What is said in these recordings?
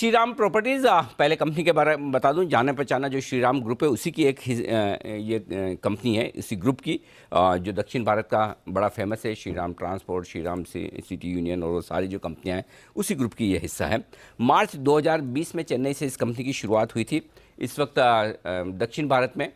Shriram properties, पहले company के बारे में बता दूं, जाने पहचाना जो श्रीराम ग्रुप है उसी की एक ये कंपनी है, इसी ग्रुप की, जो दक्षिण भारत का बड़ा फेमस है। Shriram transport, Shriram city union और वो सारी जो कंपनियां हैं उसी ग्रुप की ये हिस्सा है। मार्च 2020 में चेन्नई से इस कंपनी की शुरुआत हुई थी। इस वक्त दक्षिण भारत में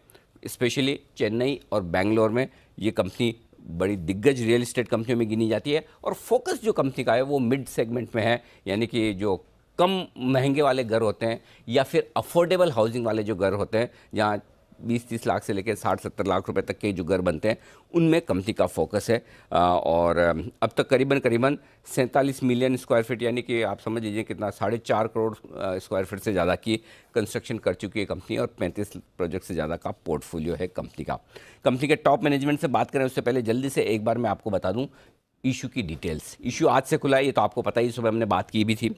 स्पेशली चेन्नई और बेंगलोर में ये कंपनी बड़ी दिग्गज रियल एस्टेट कंपनियों में गिनी जाती है। और फोकस जो कंपनी का है वो मिड सेगमेंट में है, यानी कि जो कम महंगे वाले घर होते हैं या फिर अफोर्डेबल हाउसिंग वाले जो घर होते हैं, जहाँ 20-30 लाख से लेकर 60-70 लाख रुपए तक के जो घर बनते हैं, उनमें कंपनी का फोकस है। और अब तक करीबन 47 मिलियन स्क्वायर फीट, यानी कि आप समझ लीजिए कितना, 4.5 करोड़ स्क्वायर फीट से ज़्यादा की कंस्ट्रक्शन कर चुकी है कंपनी, और 35 प्रोजेक्ट से ज़्यादा का पोर्टफोलियो है कंपनी का। कंपनी के टॉप मैनेजमेंट से बात करें उससे पहले जल्दी से एक बार मैं आपको बता दूँ इशू की डिटेल्स। इशू आज से खुला है, ये तो आपको पता ही, सुबह हमने बात की भी थी।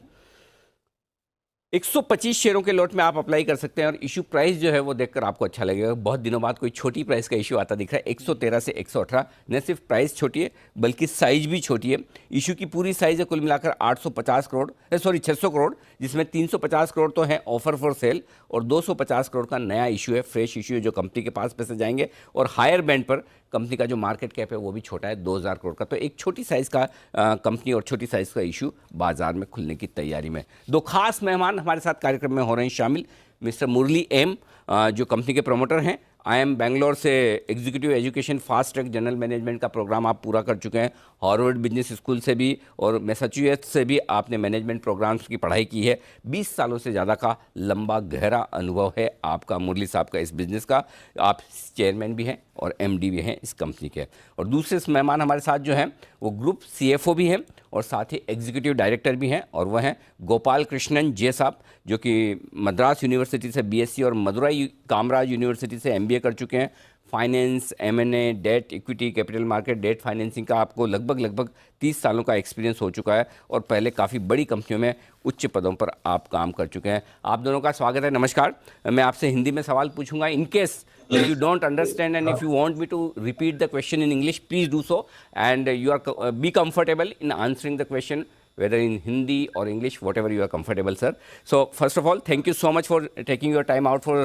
125 शेयरों के लॉट में आप अप्लाई कर सकते हैं, और इशू प्राइस जो है वो देखकर आपको अच्छा लगेगा। बहुत दिनों बाद कोई छोटी प्राइस का इशू आता दिख रहा है। 113 से 118, न सिर्फ प्राइस छोटी है बल्कि साइज भी छोटी है। इशू की पूरी साइज है कुल मिलाकर 600 करोड़, जिसमें 350 करोड़ तो है ऑफर फॉर सेल, और 250 करोड़ का नया इशू है, फ्रेश इशू है, जो कंपनी के पास पैसे जाएंगे। और हायर बैंड पर कंपनी का जो मार्केट कैप है वो भी छोटा है, 2000 करोड़ का। तो एक छोटी साइज़ का कंपनी और छोटी साइज़ का इशू बाजार में खुलने की तैयारी में। दो खास मेहमान हमारे साथ कार्यक्रम में हो रहे हैं शामिल। मिस्टर मुरली एम, जो कंपनी के प्रमोटर हैं। IIM बेंगलोर से executive education fast track general management का प्रोग्राम आप पूरा कर चुके हैं। हार्वर्ड बिजनेस स्कूल से भी और मैसाचुसेट्स से भी आपने मैनेजमेंट प्रोग्राम्स की पढ़ाई की है। 20 सालों से ज़्यादा का लंबा गहरा अनुभव है आपका, मुरली साहब का, इस बिज़नेस का। आप चेयरमैन भी हैं और MD भी हैं इस कंपनी के। और दूसरे मेहमान हमारे साथ जो हैं वो ग्रुप CFO भी हैं और साथ ही एग्जीक्यूटिव डायरेक्टर भी हैं, और वह हैं गोपाल कृष्णन जे साहब, जो कि मद्रास यूनिवर्सिटी से BSc और मदुरई कामराज यूनिवर्सिटी से MBA कर चुके हैं। Finance, M&A, debt, equity, capital market, debt financing का आपको लगभग 30 सालों का एक्सपीरियंस हो चुका है, और पहले काफ़ी बड़ी कंपनियों में उच्च पदों पर आप काम कर चुके हैं। आप दोनों का स्वागत है, नमस्कार। मैं आपसे हिंदी में सवाल पूछूंगा। In case if you don't understand and if you want me to repeat the question in English, please do so, and you are be comfortable in answering the question whether in Hindi or English, whatever you are comfortable, sir. So first of all, thank you so much for taking your time out for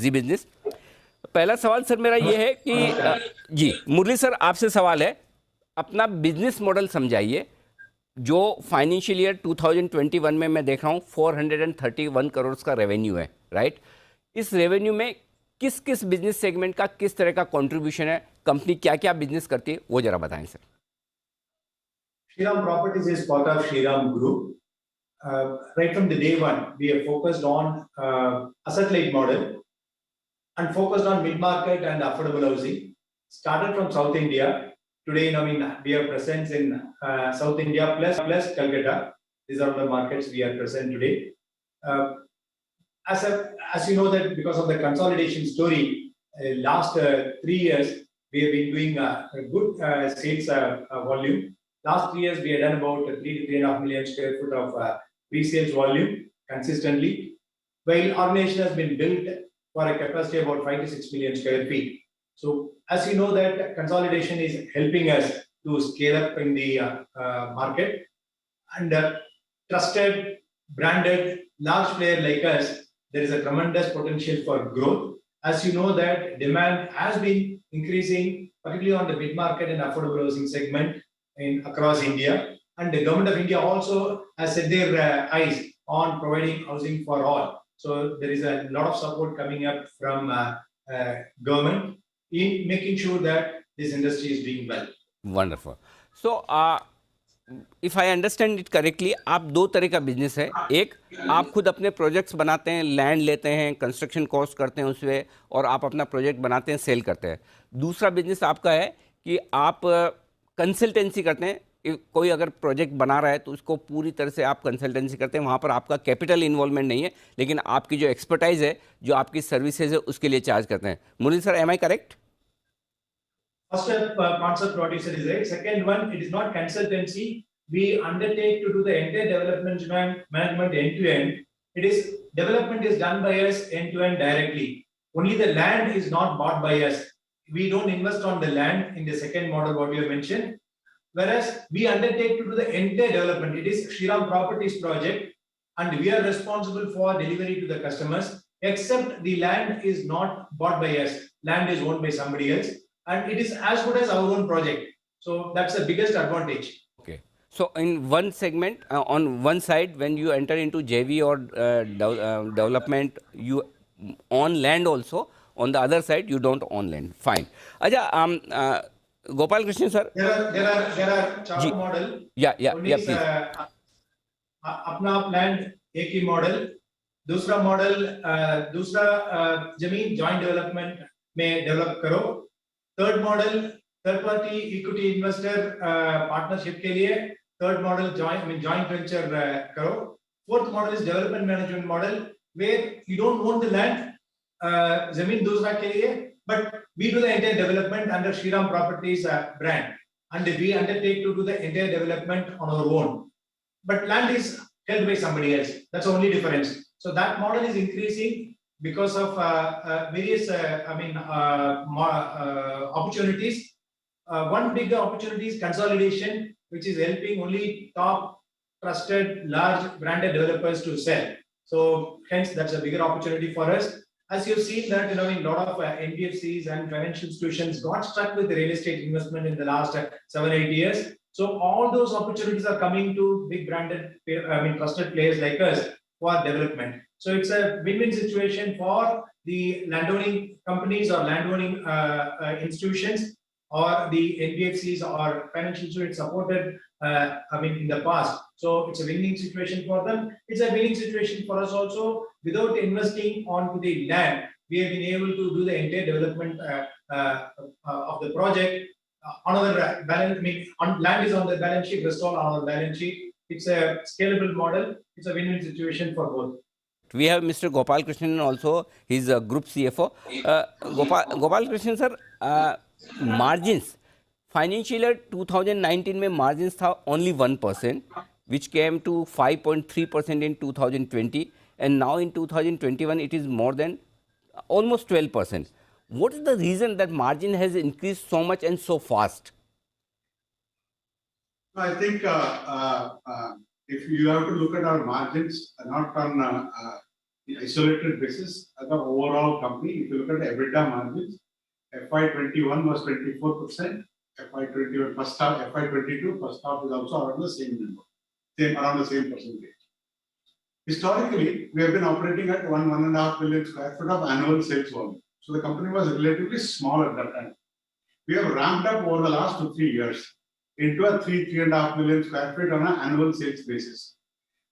Z Business. पहला सवाल sir मेरा ये है कि जी मुरली sir, आपसे सवाल है, अपना बिजनेस मॉडल समझाइए। जो फाइनेंशियल ईयर 2021 में मैं देख रहा हूँ 431 करोड़ का रेवेन्यू है, राइट? इस रेवेन्यू में किस किस बिजनेस सेगमेंट का किस तरह का कंट्रीब्यूशन है, कंपनी क्या क्या बिजनेस करती है, वो जरा बताएं sir. Shriram Properties is part of Shriram Group. Right from the day one, we have focused on asset-light model and focused on mid-market and affordable housing. Started from South India. Today, we have presence in South India plus Calcutta. These are the markets we are present today. As you know that because of the consolidation story, last 3 years we have been doing a good sales volume. Last 3 years we had done about 3 to 3.5 million square foot of pre-sales volume consistently, while organization has been built for a capacity of about 5 to 6 million square feet. So as you know that consolidation is helping us to scale up in the market, and trusted, branded, large player like us, there is a tremendous potential for growth. As you know that demand has been increasing, particularly on the mid-market and affordable housing segment across India. And the government of India also has set their eyes on providing housing for all. So there is a lot of support coming up from government in making sure that this industry is doing well. Wonderful. So, if I understand it correctly, आप दो तरह का business है। एक, आप खुद अपने projects बनाते हैं, लैंड लेते हैं, कंस्ट्रक्शन कॉस्ट करते हैं उसमें, और आप अपना प्रोजेक्ट बनाते हैं, सेल करते हैं। दूसरा बिजनेस आपका है कि आप कंसल्टेंसी करते हैं। कोई अगर प्रोजेक्ट बना रहा है तो उसको पूरी तरह से आप कंसल्टेंसी करते हैं, वहाँ पर आपका कैपिटल इन्वॉल्वमेंट नहीं है, लेकिन आपकी जो एक्सपर्टाइज है, जो आपकी सर्विसेज है, उसके लिए चार्ज करते हैं। Murali sir, am I correct? First concept what you said is right. Second one, it is not consultancy. We undertake to do the entire development management end to end. It is development is done by us end to end directly. Only the land is not bought by us. We don't invest on the land in the second model what you have mentioned. Whereas we undertake to do the entire development. It is Shriram Properties project. and we are responsible for delivery to the customers, except the land is not bought by us. Land is owned by somebody else, and it is as good as our own project. So that's the biggest advantage. Okay. So in one segment, on one side, when you enter into JV or development, you own land also. On the other side, you don't own land. Fine. Aja, Gopal Krishnan sir. There are जी. चारों model. Yeah, One yeah, is please. अपना land एक ही model, दूसरा model दूसरा जमीन joint development में develop करो, third model third party equity investor partnership के लिए, थर्ड मॉडल जॉइंट वेंचर करो, fourth model is development management model where you don't own the land, जमीन दूसरा के लिए, but we do the entire development under Shriram Properties brand, and we undertake to do the entire development on our own. But land is held by somebody else. That's the only difference. So that model is increasing because of various, opportunities. One big opportunity is consolidation, which is helping only top trusted, large branded developers to sell. So hence, that's a bigger opportunity for us. As you've seen that, a lot of NBFCs and financial institutions got stuck with the real estate investment in the last 7-8 years. So all those opportunities are coming to big branded, trusted players like us for development. So it's a win-win situation for the landowning companies or landowning institutions, or the NBFCs or financial institutions supported, in the past. So it's a winning situation for them. It's a winning situation for us also. Without investing onto the land, we have been able to do the entire development of the project. On our balance, land is on the balance sheet, rest all on our balance sheet. It's a scalable model. It's a win-win situation for both. We have Mr. Gopal Krishnan also. He's a group CFO. Gopal Krishnan sir, margins. Financial year 2019 में margins था only 1%, which came to 5.3% in 2020, and now in 2021 it is more than almost 12%. What is the reason that margin has increased so much and so fast? I think if you have to look at our margins, not on isolated basis, as an overall company, if you look at EBITDA margins, FY21 was 24%, FY21 first half, FY22 first half is also around the same number, around the same percentage. Historically, we have been operating at 1.5 million square feet of annual sales volume. So the company was relatively small at that time. We have ramped up over the last 2-3 years into a 3.5 million square feet on an annual sales basis.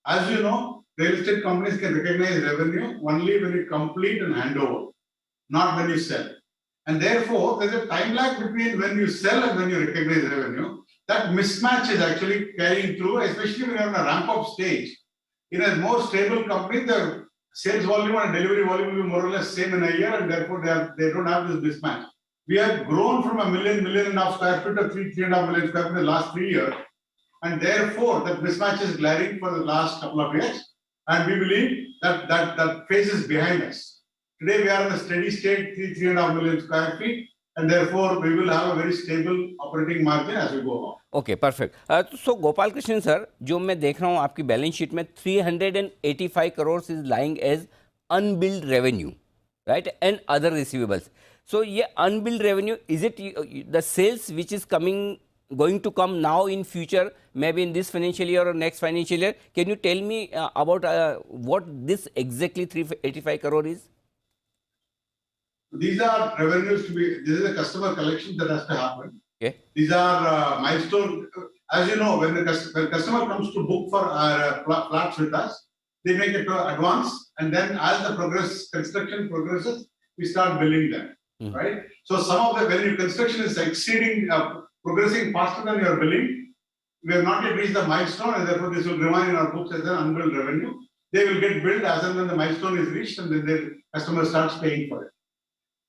As you know, real estate companies can recognize revenue only when you complete and hand over, not when you sell. And therefore, there's a time lag between when you sell and when you recognize revenue. That mismatch is actually carrying through, especially when you're in a ramp-up stage. In a more stable company, the sales volume and delivery volume will be more or less same in a year, and therefore they don't have this mismatch. We have grown from a million and a half square feet to 3.5 million square feet in the last 3 years, and therefore that mismatch is glaring for the last couple of years. And we believe that phase is behind us. Today we are in a steady state, 3.5 million square feet, and therefore we will have a very stable operating margin as we go along. Okay, perfect. So Gopal Krishnan sir, जो मैं देख रहा हूँ आपकी balance sheet में 385 crores is lying as unbilled revenue, right, and other receivables. So ये unbilled revenue, is it the sales which is going to come now in future, maybe in this financial year or next financial year? Can you tell me about what this exactly 385 crore is? These are revenues this is a customer collection that has to happen. Okay. These are milestone. As you know, when the customer comes to book for our flats with us, they make it to advance, and then as the construction progresses, we start billing them, right? So some of the when your construction is exceeding, progressing faster than your billing, we have not yet reached the milestone, and therefore this will remain in our books as an unbilled revenue. They will get billed as and when the milestone is reached, and then the customer starts paying for it.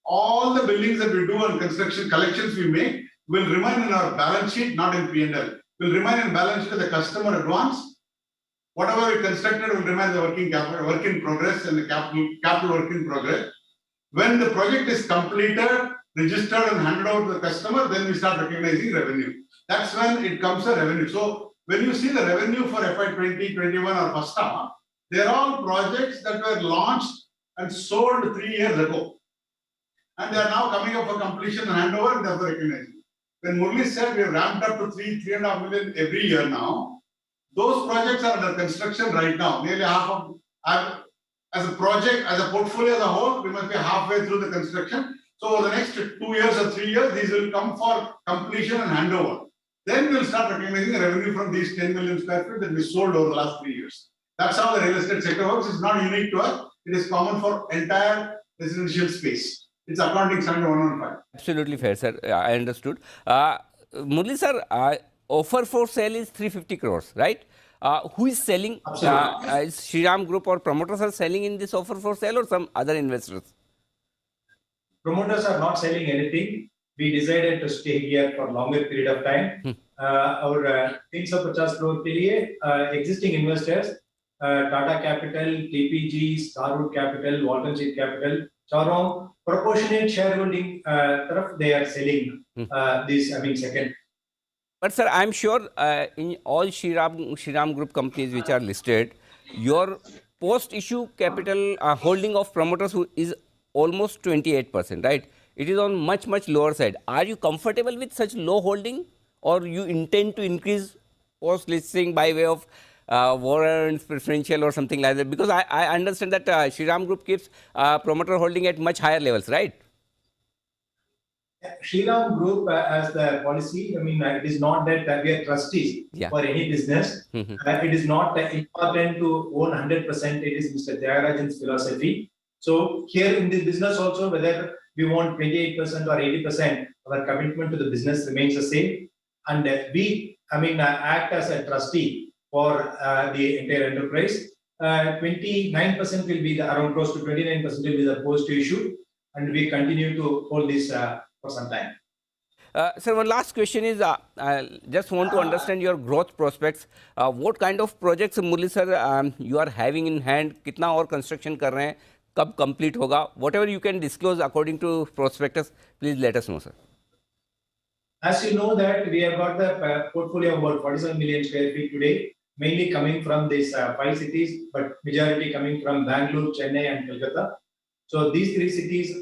All the billings that we do on construction collections we make will remain in our balance sheet, not in P&L. Will remain in balance sheet as the customer advance. Whatever we constructed will remain the working capital, work in progress, and the capital work in progress. When the project is completed, registered, and handed over to the customer, then we start recognizing revenue. That's when it comes a revenue. So when you see the revenue for FY20, 21 or first half, They're all projects that were launched and sold 3 years ago. And they are now coming up for completion and handover, and therefore recognizing. When Murli said we have ramped up to 3.5 million every year now, those projects are under construction right now. Nearly half of, as a project, as a portfolio as a whole, we must be halfway through the construction. So over the next 2 years or 3 years, these will come for completion and handover. Then we'll start recognizing the revenue from these 10 million square feet that we sold over the last 3 years. That's how the real estate sector works. It's not unique to us. It is common for entire residential space. It's accounting standard 115. Absolutely fair, sir. I understood. Murli sir, offer for sale is 350 crores, right? Who is selling? Absolutely. Is Shriram Group or promoters are selling in this offer for sale or some other investors? Promoters are not selling anything. We decided to stay here for longer period of time. Our 350 crore के लिए existing investors, Tata Capital, TPG, Starwood Capital, Walton Street Capital, चारों proportionate shareholding तरफ they are selling this. I mean second. But sir, I'm sure in all Shriram Group companies which are listed, your post-issue capital holding of promoters is almost 28%, right? It is on much lower side. Are you comfortable with such low holding, or you intend to increase post-listing by way of warrants, preferential or something like that? Because I understand that Shriram Group keeps promoter holding at much higher levels, right? Shriram Group as the policy, I mean, it is not that we are trustees for any business. It is not important to own 100%. It is Mr. Tyagarajan's philosophy. So here in this business also, whether we want 28% or 80%, our commitment to the business remains the same. And we, act as a trustee for the entire enterprise. 29% will be around close to 29% will be the post issue, and we continue to hold this for some time. Sir, one last question is, I just want to understand your growth prospects. What kind of projects, Murli sir, you are having in hand? कितना और construction कर रहे हैं? कब complete होगा? Whatever you can disclose according to prospectus, please let us know, sir. As you know that we have got the portfolio of about 47 million square feet today, mainly coming from these 5 cities, but majority coming from Bangalore, Chennai and Kolkata. So these 3 cities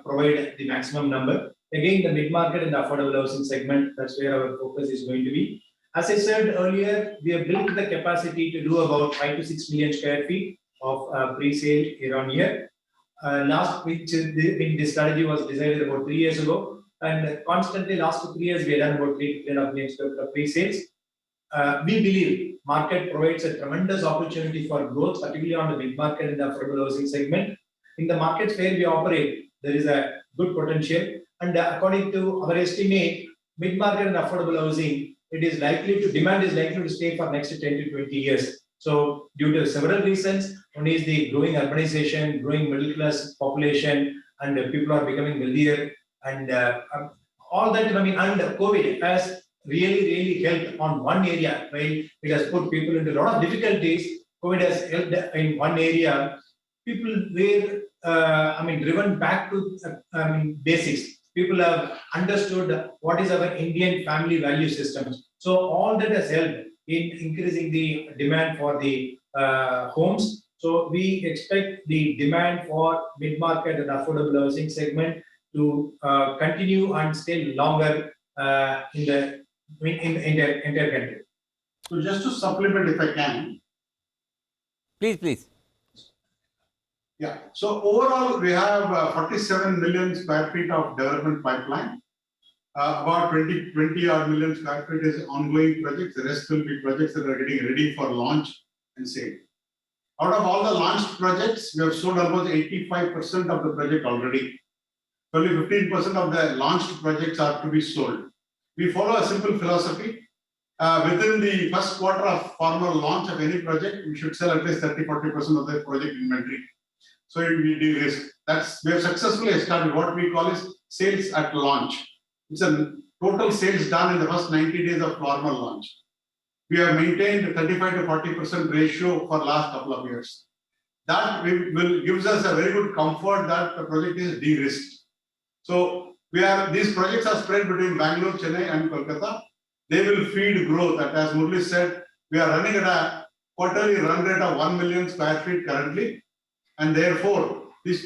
provide the maximum number. Again, the mid-market and the affordable housing segment, that's where our focus is going to be. As I said earlier, we have built the capacity to do about 5 to 6 million square feet of pre-sale year on year. Last week, this strategy was decided about 3 years ago, and constantly last 3 years, we have done about 3.5 million square feet of pre-sales. We believe market provides a tremendous opportunity for growth, particularly on the mid-market and the affordable housing segment. In the markets where we operate, there is a good potential, and according to our estimate, mid-market and affordable housing, demand is likely to stay for next 10 to 20 years. So due to several reasons, one is the growing urbanization, growing middle class population, and people are becoming wealthier, and all that. And COVID has really helped on one area, right? It has put people into a lot of difficulties. COVID has helped in one area. People were, driven back to basics. People have understood what is our Indian family value systems. So all that has helped in increasing the demand for the homes. So we expect the demand for mid-market and affordable housing segment to continue and stay longer in the entire country. So just to supplement, if I can. Please. Yeah. So overall, we have 47 million square feet of development pipeline. About 20 odd million square feet is ongoing projects. The rest will be projects that are getting ready for launch and sale. Out of all the launched projects, we have sold almost 85% of the project already. Only 15% of the launched projects are to be sold. We follow a simple philosophy. Within the first quarter of formal launch of any project, we should sell at least 30-40% of the project inventory. So it will be de-risk. We have successfully established what we call is sales at launch. It's a total sales done in the first 90 days of formal launch. We have maintained a 35 to 40% ratio for last couple of years. That gives us a very good comfort that the project is de-risked. So these projects are spread between Bangalore, Chennai and Kolkata. They will feed growth. And as Murli said, we are running at a quarterly run rate of 1 million square feet currently. And therefore, these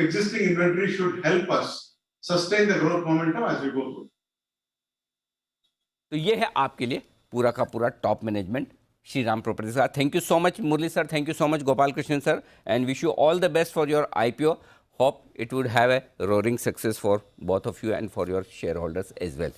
existing inventory should help us sustain the growth momentum as we go through. तो ये है आपके लिए पूरा का पूरा top management Shri Ram properties का। Thank you so much Murali sir, thank you so much Gopal Krishnan sir, and wish you all the best for your IPO. Hope it would have a roaring success for both of you and for your shareholders as well.